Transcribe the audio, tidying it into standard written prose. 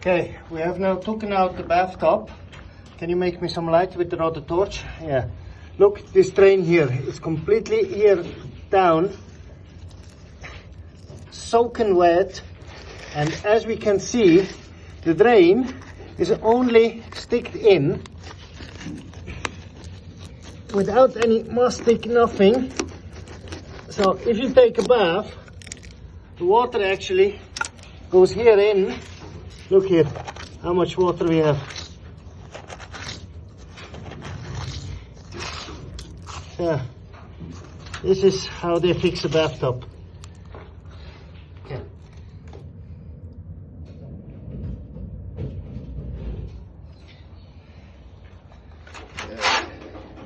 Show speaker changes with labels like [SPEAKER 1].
[SPEAKER 1] Okay, we have now taken out the bathtub. Can you make me some light with the rotary torch? Yeah. Look, this drain here is completely here down, soaking wet, and as we can see, the drain is only sticked in without any mastic, nothing. So if you take a bath, the water actually goes here in. Look here, how much water we have. Yeah, this is how they fix a bathtub.